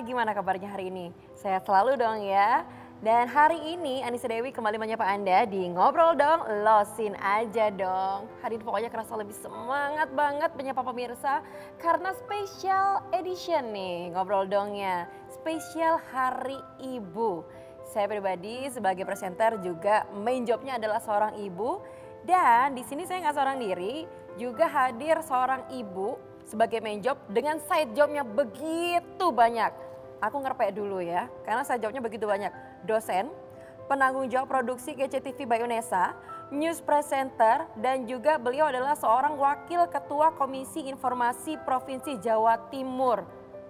gimana kabarnya hari ini? Sehat selalu dong ya. Dan hari ini Anissa Dewi kembali menyapa Anda di Ngobrol Dong, Losin Aja Dong. Hari ini pokoknya kerasa lebih semangat banget menyapa pemirsa karena special edition nih Ngobrol Dongnya. Spesial Hari Ibu. Saya pribadi sebagai presenter juga main jobnya adalah seorang ibu. Dan di sini saya nggak seorang diri, juga hadir seorang ibu sebagai main job dengan side jobnya begitu banyak. Aku ngerpek dulu ya, karena side jobnya begitu banyak. Dosen, penanggung jawab produksi GCTV by UNESA, news presenter, dan juga beliau adalah seorang wakil ketua Komisi Informasi Provinsi Jawa Timur.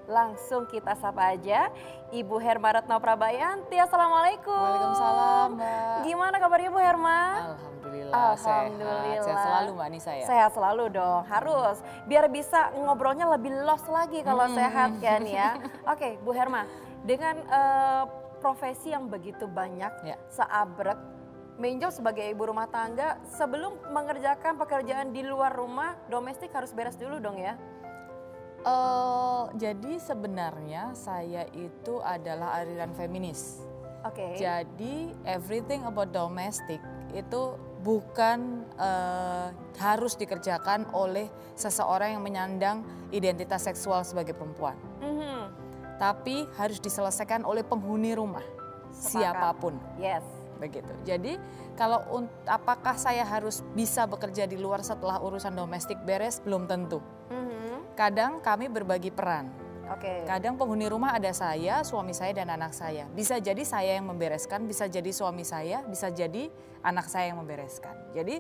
Langsung kita sapa aja Ibu Herma Retno Prabayanti. Assalamualaikum. Waalaikumsalam Mbak. Gimana kabarnya Bu Herma? Alhamdulillah, sehat selalu Mbak Anissa ya. Sehat selalu dong, harus. Biar bisa ngobrolnya lebih los lagi kalau sehat kan ya. Oke Bu Herma, dengan profesi yang begitu banyak, seabrek, main job sebagai ibu rumah tangga, sebelum mengerjakan pekerjaan di luar rumah, domestik harus beres dulu dong ya? Jadi sebenarnya saya itu adalah aliran feminis. Oke. Jadi everything about domestic itu bukan harus dikerjakan oleh seseorang yang menyandang identitas seksual sebagai perempuan. Tapi harus diselesaikan oleh penghuni rumah, siapapun. Yes. Begitu. Jadi kalau apakah saya harus bisa bekerja di luar setelah urusan domestik beres? Belum tentu. Kadang kami berbagi peran. Kadang penghuni rumah ada saya, suami saya dan anak saya. Bisa jadi saya yang membereskan, bisa jadi suami saya, bisa jadi anak saya yang membereskan. Jadi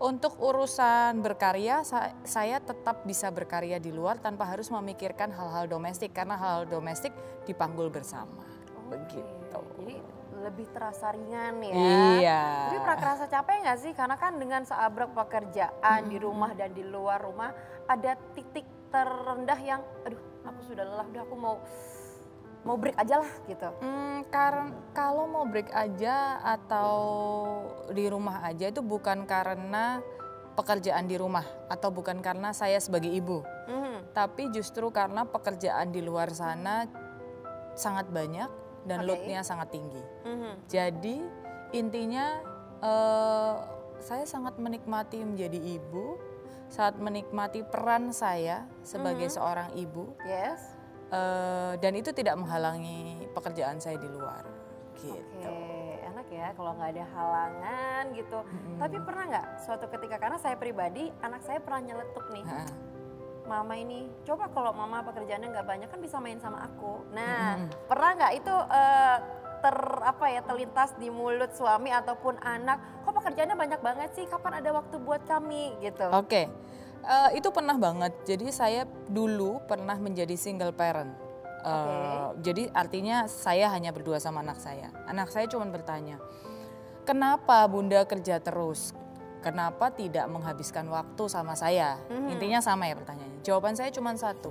untuk urusan berkarya saya tetap bisa berkarya di luar tanpa harus memikirkan hal-hal domestik karena hal-hal domestik dipanggul bersama. Begitu. Jadi lebih terasa ringan ya. Iya. Tapi pernah kerasa capek nggak sih? Karena kan dengan seabrek pekerjaan di rumah dan di luar rumah ada titik terendah yang aduh aku sudah lelah, udah aku mau break aja lah gitu. Karena kalau mau break aja atau di rumah aja itu bukan karena pekerjaan di rumah atau bukan karena saya sebagai ibu. Tapi justru karena pekerjaan di luar sana sangat banyak dan loadnya sangat tinggi. Jadi intinya saya sangat menikmati menjadi ibu, saat menikmati peran saya sebagai seorang ibu. Yes. Dan itu tidak menghalangi pekerjaan saya di luar. Gitu. Enak ya kalau nggak ada halangan gitu. Tapi pernah nggak suatu ketika, karena saya pribadi anak saya pernah nyeletuk nih. Mama ini, coba kalau mama pekerjaannya nggak banyak kan bisa main sama aku. Nah, pernah nggak itu terlintas di mulut suami ataupun anak, kok pekerjaannya banyak banget sih, kapan ada waktu buat kami gitu? Itu pernah banget. Jadi saya dulu pernah menjadi single parent. Jadi artinya saya hanya berdua sama anak saya. Anak saya cuma bertanya, kenapa bunda kerja terus? Kenapa tidak menghabiskan waktu sama saya? Intinya sama ya pertanyaannya. Jawaban saya cuma satu.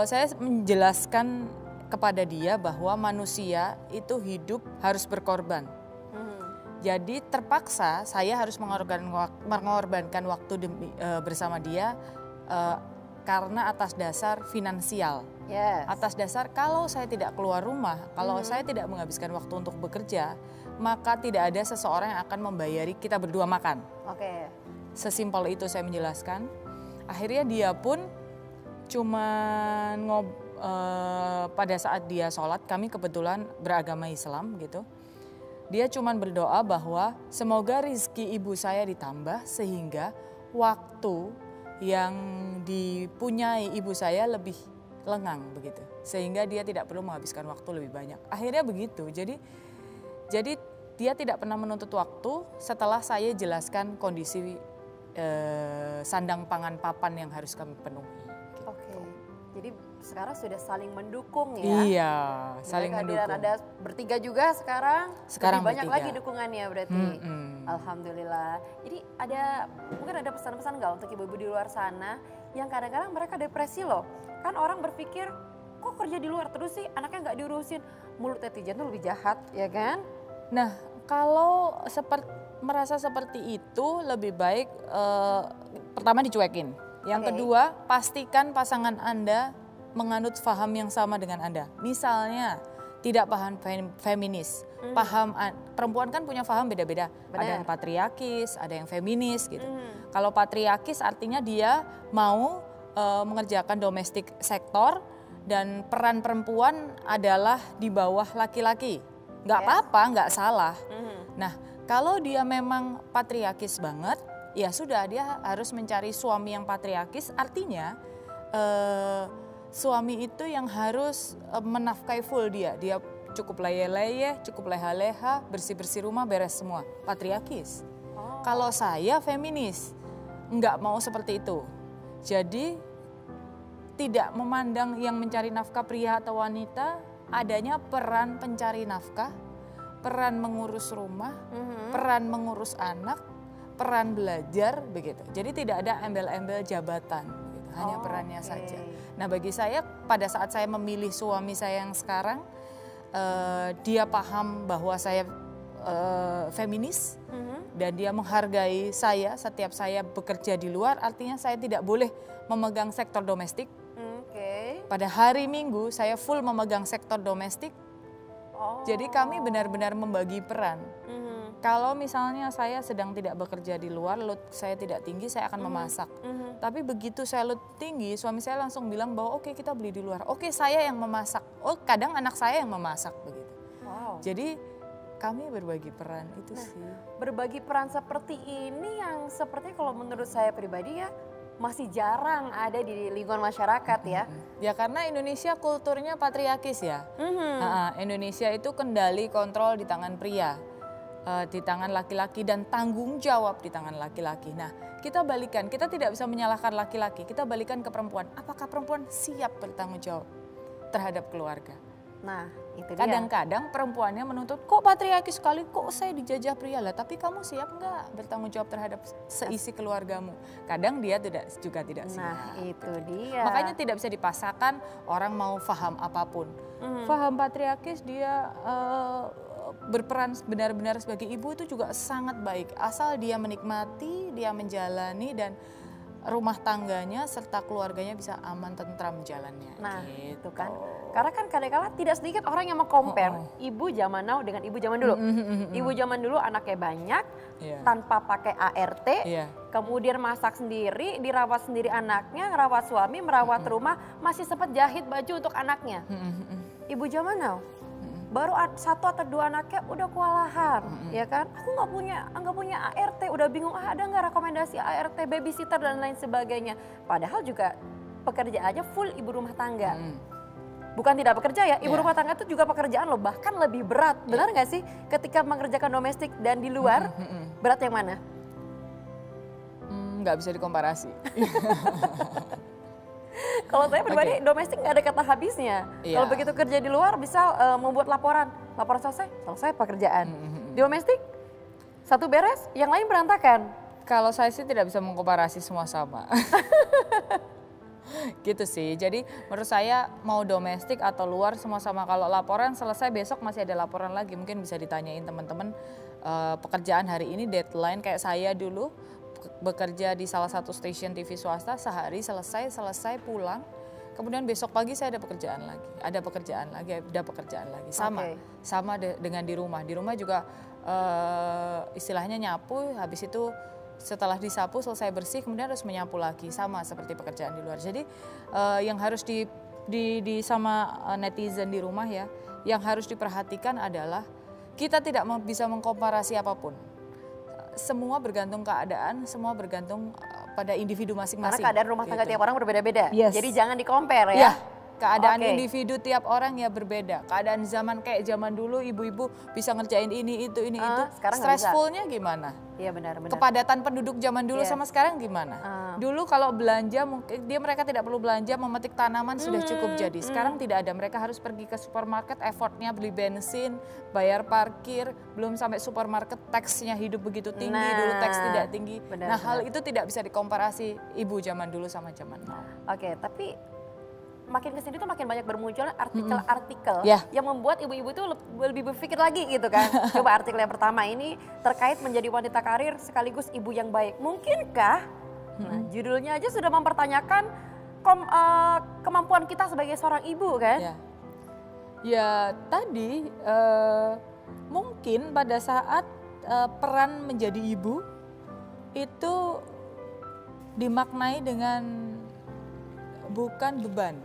Saya menjelaskan kepada dia bahwa manusia itu hidup harus berkorban. Jadi terpaksa saya harus mengorbankan waktu bersama dia karena atas dasar finansial. Atas dasar kalau saya tidak keluar rumah, kalau saya tidak menghabiskan waktu untuk bekerja, maka tidak ada seseorang yang akan membayari kita berdua makan. Sesimpel itu saya menjelaskan. Akhirnya dia pun cuman pada saat dia sholat, kami kebetulan beragama Islam gitu. Dia cuman berdoa bahwa semoga rezeki ibu saya ditambah sehingga waktu yang dipunyai ibu saya lebih lengang begitu. Sehingga dia tidak perlu menghabiskan waktu lebih banyak. Akhirnya begitu. Jadi dia tidak pernah menuntut waktu setelah saya jelaskan kondisi sandang pangan papan yang harus kami penuhi. Gitu. Jadi sekarang sudah saling mendukung ya? Iya, saling mendukung. Ada bertiga juga sekarang lebih banyak bertiga. lagi dukungannya berarti. Alhamdulillah. Jadi mungkin ada pesan-pesan nggak untuk ibu-ibu di luar sana yang kadang-kadang mereka depresi loh. Kan orang berpikir, kok kerja di luar terus sih, anaknya nggak diurusin. Mulut netizen tuh lebih jahat, ya kan? Nah, kalau merasa seperti itu lebih baik pertama dicuekin. Yang kedua, pastikan pasangan Anda menganut paham yang sama dengan Anda. Misalnya tidak paham feminis, perempuan kan punya paham beda-beda. Ada yang patriarkis, ada yang feminis gitu. Kalau patriarkis artinya dia mau mengerjakan domestik sektor dan peran perempuan adalah di bawah laki-laki. Nggak apa-apa, nggak salah. Nah, kalau dia memang patriarkis banget, ya sudah dia harus mencari suami yang patriarkis, artinya suami itu yang harus menafkahi full dia. Dia cukup leye-leye, cukup leha-leha, bersih-bersih rumah, beres semua. Patriarkis. Kalau saya feminis, nggak mau seperti itu. Jadi tidak memandang yang mencari nafkah pria atau wanita, adanya peran pencari nafkah, peran mengurus rumah, peran mengurus anak, peran belajar begitu. Jadi tidak ada embel-embel jabatan, begitu. Hanya perannya saja. Nah bagi saya pada saat saya memilih suami saya yang sekarang, dia paham bahwa saya feminis dan dia menghargai saya setiap saya bekerja di luar, artinya saya tidak boleh memegang sektor domestik. Pada hari Minggu saya full memegang sektor domestik. Jadi kami benar-benar membagi peran. Kalau misalnya saya sedang tidak bekerja di luar, load saya tidak tinggi, saya akan memasak. Tapi begitu saya load tinggi, suami saya langsung bilang bahwa oke, kita beli di luar. Oke, saya yang memasak. Oh, kadang anak saya yang memasak begitu. Jadi kami berbagi peran itu sih. Berbagi peran seperti ini yang sepertinya kalau menurut saya pribadi ya masih jarang ada di lingkungan masyarakat ya. Ya karena Indonesia kulturnya patriarkis ya. Indonesia itu kendali kontrol di tangan pria, di tangan laki-laki dan tanggung jawab di tangan laki-laki. Nah kita balikan, kita tidak bisa menyalahkan laki-laki, kita balikan ke perempuan. Apakah perempuan siap bertanggung jawab terhadap keluarga? Nah itu dia. Kadang-kadang perempuannya menuntut, kok patriarki sekali, kok saya dijajah pria lah. Tapi kamu siap nggak bertanggung jawab terhadap seisi keluargamu? Kadang dia juga tidak siap. Nah itu dia. Makanya tidak bisa dipaksakan orang mau paham apapun. Paham patriarkis dia berperan benar-benar sebagai ibu itu juga sangat baik. Asal dia menikmati, dia menjalani dan rumah tangganya serta keluarganya bisa aman, tentram jalannya. Nah gitu. itu kan. Karena kan kadang-kadang tidak sedikit orang yang meng-compare ibu zaman now dengan ibu zaman dulu. Ibu zaman dulu anaknya banyak, tanpa pakai ART, kemudian masak sendiri, dirawat sendiri anaknya, merawat suami, merawat rumah, masih sempat jahit baju untuk anaknya. Ibu zaman now, baru 1 atau 2 anaknya udah kewalahan, ya kan? Aku nggak punya ART, udah bingung ada nggak rekomendasi ART, babysitter dan lain sebagainya. Padahal juga pekerjaannya full ibu rumah tangga. Bukan tidak bekerja ya, ibu rumah tangga itu juga pekerjaan loh, bahkan lebih berat. Benar nggak sih ketika mengerjakan domestik dan di luar, berat yang mana? Nggak bisa dikomparasi. Kalau saya pribadi domestik nggak ada kata habisnya. Kalau begitu kerja di luar bisa membuat laporan selesai pekerjaan. Di domestik, satu beres, yang lain berantakan. Kalau saya sih tidak bisa mengkomparasi semua sama. Gitu sih, jadi menurut saya mau domestik atau luar semua sama. Kalau laporan selesai besok masih ada laporan lagi, mungkin bisa ditanyain teman-teman pekerjaan hari ini deadline. Kayak saya dulu bekerja di salah satu stasiun TV swasta, sehari selesai pulang, kemudian besok pagi saya ada pekerjaan lagi, sama dengan di rumah juga istilahnya nyapu, habis itu setelah disapu selesai bersih kemudian harus menyapu lagi, sama seperti pekerjaan di luar. Jadi yang harus di sama netizen di rumah ya, yang harus diperhatikan adalah kita tidak bisa mengkomparasi apapun. Semua bergantung keadaan, semua bergantung pada individu masing-masing. Karena keadaan rumah tangga tiap orang berbeda-beda. Yes. Jadi jangan di-compare ya. Keadaan individu tiap orang ya berbeda. Keadaan kayak zaman dulu ibu-ibu bisa ngerjain ini itu. Sekarang stressfulnya gimana? Iya benar. Kepadatan penduduk zaman dulu sama sekarang gimana? Dulu kalau belanja mungkin mereka tidak perlu belanja, memetik tanaman sudah cukup jadi. Sekarang tidak ada, mereka harus pergi ke supermarket, effortnya beli bensin, bayar parkir, belum sampai supermarket taxnya hidup begitu tinggi, dulu tax tidak tinggi. Hal itu tidak bisa dikomparasi ibu zaman dulu sama zaman now. Oke, tapi makin kesini tuh makin banyak bermunculan artikel-artikel yang membuat ibu-ibu tuh lebih berpikir lagi gitu kan. Coba artikel yang pertama ini terkait menjadi wanita karir sekaligus ibu yang baik. Mungkinkah? Nah, judulnya aja sudah mempertanyakan kemampuan kita sebagai seorang ibu kan? Ya tadi mungkin pada saat peran menjadi ibu itu dimaknai dengan bukan beban.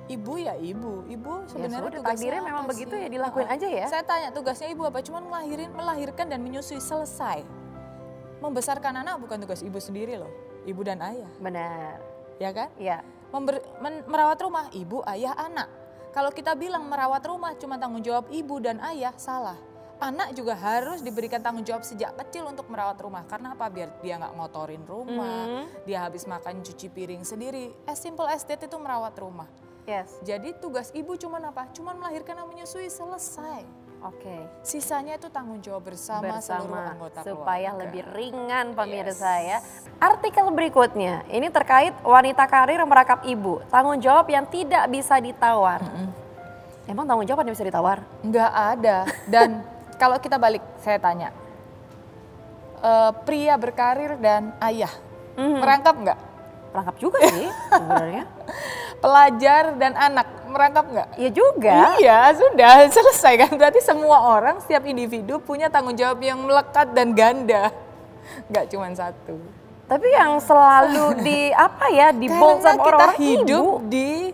Ibu ya ibu sebenarnya ya takdirnya memang begitu ya, dilakuin aja ya. Saya tanya tugasnya ibu apa, cuman melahirkan dan menyusui, selesai. Membesarkan anak bukan tugas ibu sendiri loh, ibu dan ayah. Benar. Ya kan? Iya. Merawat rumah ibu, ayah, anak. Kalau kita bilang merawat rumah cuma tanggung jawab ibu dan ayah, salah. Anak juga harus diberikan tanggung jawab sejak kecil untuk merawat rumah. Karena apa? Biar dia nggak ngotorin rumah, dia habis makan cuci piring sendiri. As simple as that itu merawat rumah. Yes. Jadi tugas ibu cuman apa? Cuman melahirkan dan menyusui, selesai. Oke. Sisanya itu tanggung jawab bersama seluruh anggota supaya keluarga. lebih ringan pemirsa ya. Artikel berikutnya, ini terkait wanita karir merangkap ibu. Tanggung jawab yang tidak bisa ditawar. Emang tanggung jawab yang bisa ditawar? Nggak ada. Dan kalau kita balik, saya tanya. Pria berkarir dan ayah, merangkap nggak? Merangkap juga sih sebenarnya. Pelajar dan anak, merangkap nggak? Iya juga. Iya, sudah selesai kan. Berarti semua orang, setiap individu punya tanggung jawab yang melekat dan ganda. Nggak cuma satu. Tapi yang selalu dibold sama orang-orang hidup di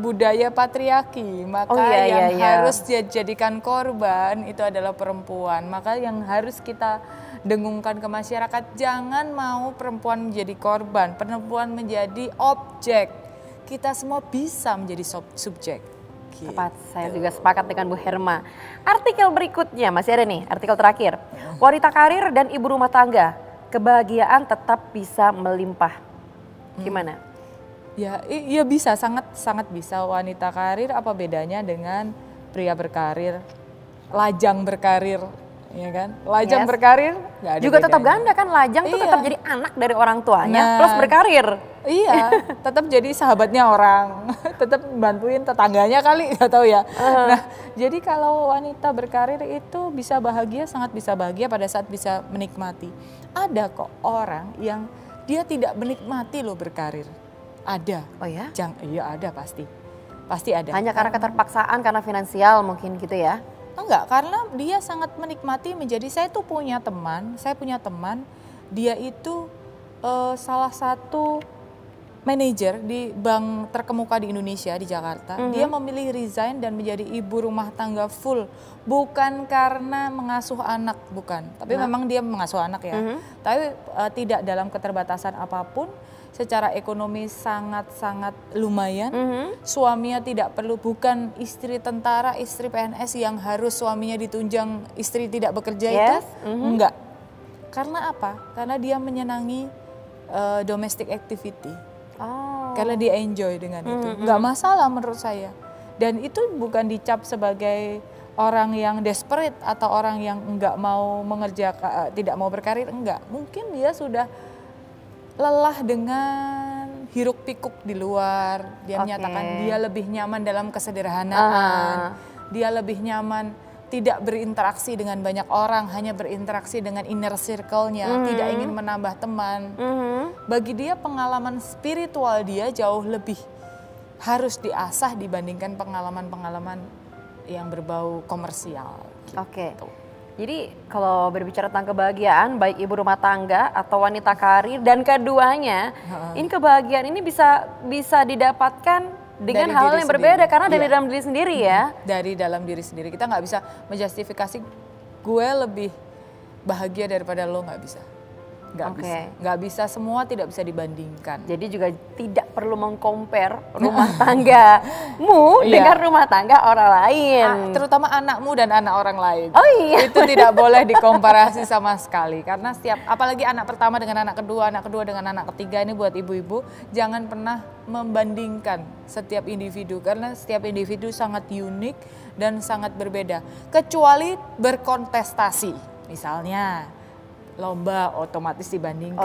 budaya patriarki, maka yang harus dijadikan korban itu adalah perempuan. Maka yang harus kita dengungkan ke masyarakat, jangan mau perempuan menjadi korban, perempuan menjadi objek. Kita semua bisa menjadi subjek. Tepat, saya juga sepakat dengan Bu Herma. Artikel berikutnya, masih ada nih, artikel terakhir. Wanita karir dan ibu rumah tangga, kebahagiaan tetap bisa melimpah. Gimana? Ya bisa, sangat bisa. Wanita karir apa bedanya dengan pria berkarir, lajang berkarir, ya kan? Lajang berkarir nggak ada juga bedanya. Tetap ganda kan, lajang tuh tetap jadi anak dari orang tuanya plus berkarir. Iya, tetap jadi sahabatnya orang, tetap bantuin tetangganya kali, nggak tahu ya. Nah, jadi kalau wanita berkarir itu bisa bahagia, sangat bisa bahagia pada saat bisa menikmati. Ada kok orang yang dia tidak menikmati loh berkarir. Ada. Oh ya? Iya ada pasti ada. Hanya karena keterpaksaan, karena finansial mungkin gitu ya? Enggak, karena dia sangat menikmati menjadi, saya punya teman, dia itu salah satu manajer di bank terkemuka di Indonesia, di Jakarta. Dia memilih resign dan menjadi ibu rumah tangga full. Bukan karena mengasuh anak, bukan. Tapi memang dia mengasuh anak ya. Tapi tidak dalam keterbatasan apapun. Secara ekonomi sangat-sangat lumayan. Suaminya tidak perlu, bukan istri tentara, istri PNS yang harus suaminya ditunjang, istri tidak bekerja itu. Enggak. Karena apa? Karena dia menyenangi domestic activity. Karena dia enjoy dengan itu. Enggak masalah menurut saya. Dan itu bukan dicap sebagai orang yang desperate atau orang yang enggak mau mengerjakan, tidak mau berkarir, enggak. Mungkin dia sudah lelah dengan hiruk pikuk di luar. Dia menyatakan dia lebih nyaman dalam kesederhanaan. Dia lebih nyaman tidak berinteraksi dengan banyak orang, hanya berinteraksi dengan inner circle-nya, tidak ingin menambah teman. Bagi dia pengalaman spiritual dia jauh lebih harus diasah dibandingkan pengalaman-pengalaman yang berbau komersial. Gitu. Jadi kalau berbicara tentang kebahagiaan, baik ibu rumah tangga atau wanita karir dan keduanya, ini kebahagiaan ini bisa didapatkan dengan hal yang berbeda karena dari dalam diri sendiri ya. Dari dalam diri sendiri, kita nggak bisa menjustifikasi gue lebih bahagia daripada lo, nggak bisa. Nggak bisa, semua tidak bisa dibandingkan. Jadi juga tidak perlu mengcompare rumah tanggamu dengan rumah tangga orang lain. Terutama anakmu dan anak orang lain. Oh iya. Itu tidak boleh dikomparasi sama sekali. Karena apalagi anak pertama dengan anak kedua dengan anak ketiga, ini buat ibu-ibu, jangan pernah membandingkan setiap individu. Karena setiap individu sangat unik dan sangat berbeda. Kecuali berkontestasi, misalnya lomba otomatis dibandingkan,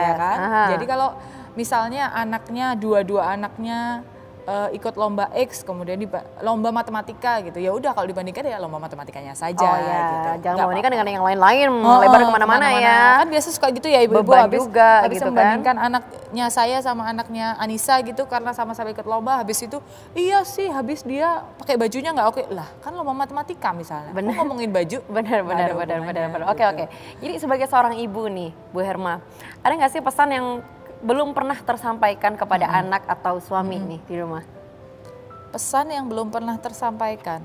ya kan? Jadi kalau misalnya dua-dua anaknya ikut lomba X, kemudian lomba matematika gitu. Ya udah kalau dibandingkan ya lomba matematikanya saja. Oh ya, gitu. jangan membandingkan dengan yang lain-lain, lebar kemana-mana ya. Kan biasa suka gitu ya ibu-ibu habis gitu membandingkan anaknya saya sama anaknya Anissa gitu karena sama-sama ikut lomba. Habis itu iya sih, habis dia pakai bajunya nggak oke lah. Kan lomba matematika misalnya. Bener. Kok ngomongin baju? Benar. Oke. Jadi sebagai seorang ibu nih, Bu Herma, ada nggak sih pesan yang belum pernah tersampaikan kepada anak atau suami nih di rumah? Pesan yang belum pernah tersampaikan.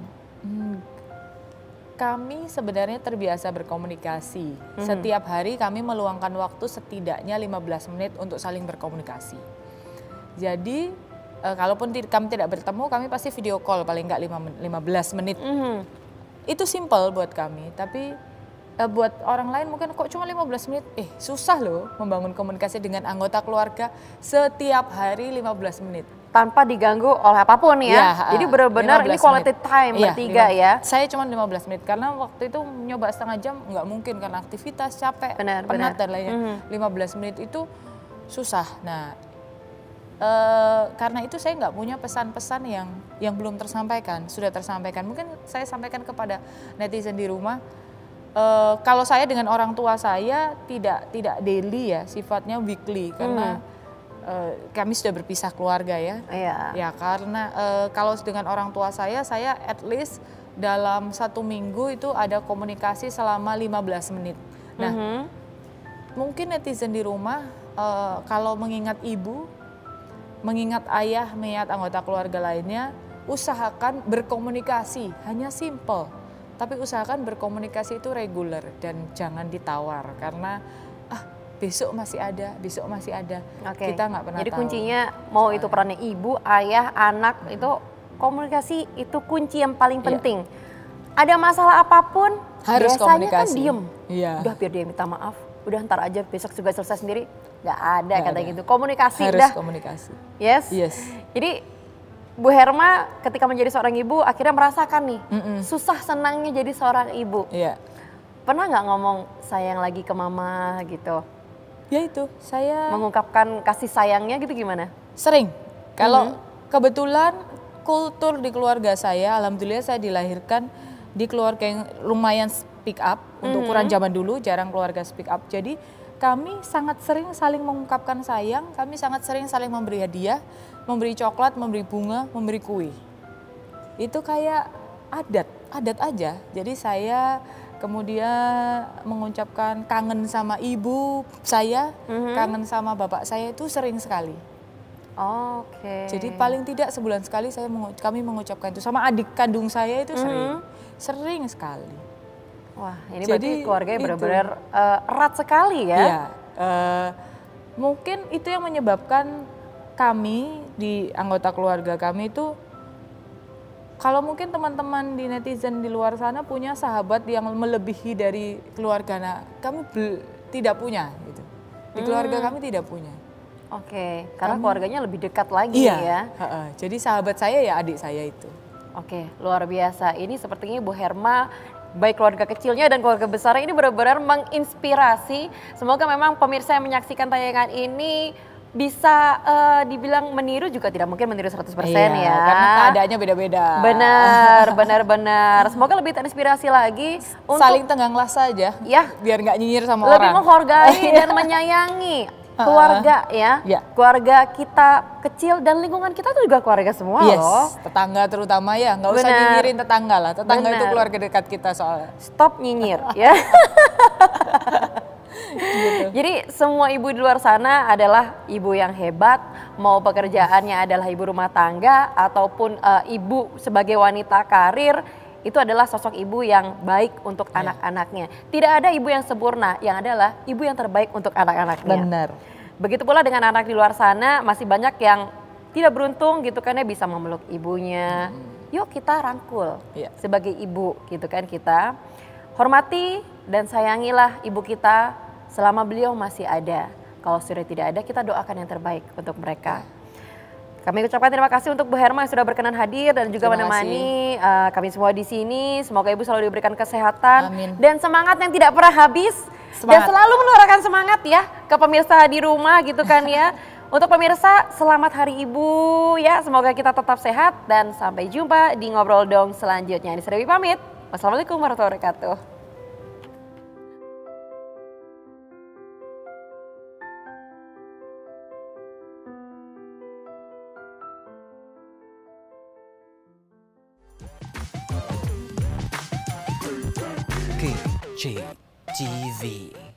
Kami sebenarnya terbiasa berkomunikasi. Setiap hari kami meluangkan waktu setidaknya 15 menit untuk saling berkomunikasi. Jadi kalaupun kami tidak bertemu, kami pasti video call paling nggak 15 menit. Itu simple buat kami, tapi buat orang lain mungkin kok cuma 15 menit, susah loh membangun komunikasi dengan anggota keluarga setiap hari 15 menit. Tanpa diganggu oleh apapun ya, jadi benar-benar ini quality time bertiga ya. Saya cuma 15 menit, karena waktu itu nyoba setengah jam nggak mungkin karena aktivitas, capek, penat dan lainnya. 15 menit itu susah. Nah, karena itu saya nggak punya pesan-pesan yang belum tersampaikan, sudah tersampaikan. Mungkin saya sampaikan kepada netizen di rumah. Kalau saya dengan orang tua saya tidak daily ya, sifatnya weekly karena kami sudah berpisah keluarga ya. Ya karena kalau dengan orang tua saya at least dalam 1 minggu itu ada komunikasi selama 15 menit. Nah, mungkin netizen di rumah kalau mengingat ibu, mengingat ayah, mengingat anggota keluarga lainnya, usahakan berkomunikasi, hanya simple. Tapi usahakan berkomunikasi itu reguler dan jangan ditawar karena besok masih ada. Kita nggak pernah Jadi tahu. kuncinya mau itu perannya ibu, ayah, anak itu komunikasi itu kunci yang paling penting. Ada masalah apapun harus biasanya komunikasi. Kan diem. Udah biar dia minta maaf. Udah ntar aja besok juga selesai sendiri. Nggak ada kata gitu. Komunikasi harus komunikasi. Yes. Jadi Bu Herma ketika menjadi seorang ibu akhirnya merasakan nih susah senangnya jadi seorang ibu. Pernah nggak ngomong sayang lagi ke mama gitu? Ya itu, saya mengungkapkan kasih sayangnya gitu gimana? Sering. Kalau kebetulan kultur di keluarga saya, alhamdulillah saya dilahirkan di keluarga yang lumayan speak up. Untuk ukuran zaman dulu jarang keluarga speak up. Jadi kami sangat sering saling mengungkapkan sayang, kami sangat sering saling memberi hadiah, memberi coklat, memberi bunga, memberi kue. Itu kayak adat aja. Jadi saya kemudian mengucapkan kangen sama ibu saya, kangen sama bapak saya itu sering sekali. Jadi paling tidak sebulan sekali kami mengucapkan itu. Sama adik kandung saya itu sering sekali. Wah, ini berarti keluarganya benar-benar erat sekali ya? Iya, mungkin itu yang menyebabkan kami di anggota keluarga kami itu, kalau mungkin teman-teman di netizen di luar sana punya sahabat yang melebihi dari keluarga, kami tidak punya gitu. Di keluarga kami tidak punya. Karena keluarganya lebih dekat lagi ya? Jadi sahabat saya ya adik saya itu. Luar biasa. Ini sepertinya Bu Herma baik keluarga kecilnya dan keluarga besarnya ini benar-benar menginspirasi. Semoga memang pemirsa yang menyaksikan tayangan ini bisa dibilang meniru, juga tidak mungkin meniru 100% ya. Karena keadaannya beda-beda. Benar. Semoga lebih terinspirasi lagi. Saling tenggang saja, biar nggak nyinyir sama lebih orang. Lebih menghargai dan menyayangi keluarga ya. Keluarga kita kecil dan lingkungan kita itu juga keluarga semua loh. Tetangga terutama ya, nggak usah nyinyirin tetangga lah. Tetangga itu keluarga dekat kita soalnya. Stop nyinyir ya. Jadi semua ibu di luar sana adalah ibu yang hebat, mau pekerjaannya adalah ibu rumah tangga ataupun ibu sebagai wanita karir, itu adalah sosok ibu yang baik untuk anak-anaknya. Tidak ada ibu yang sempurna, yang adalah ibu yang terbaik untuk anak-anaknya. Benar. Begitu pula dengan anak di luar sana, masih banyak yang tidak beruntung gitu kan ya, bisa memeluk ibunya. Yuk kita rangkul sebagai ibu gitu kan, kita hormati dan sayangilah ibu kita selama beliau masih ada. Kalau sudah tidak ada, kita doakan yang terbaik untuk mereka. Kami ucapkan terima kasih untuk Bu Herma yang sudah berkenan hadir dan juga menemani kami semua di sini. Semoga Ibu selalu diberikan kesehatan dan semangat yang tidak pernah habis. Dan selalu menularkan semangat ya ke pemirsa di rumah gitu kan ya. Untuk pemirsa, selamat Hari Ibu ya. Semoga kita tetap sehat dan sampai jumpa di Ngobrol Dong selanjutnya. Anissa Dewi pamit. Wassalamualaikum warahmatullahi wabarakatuh. KCTV.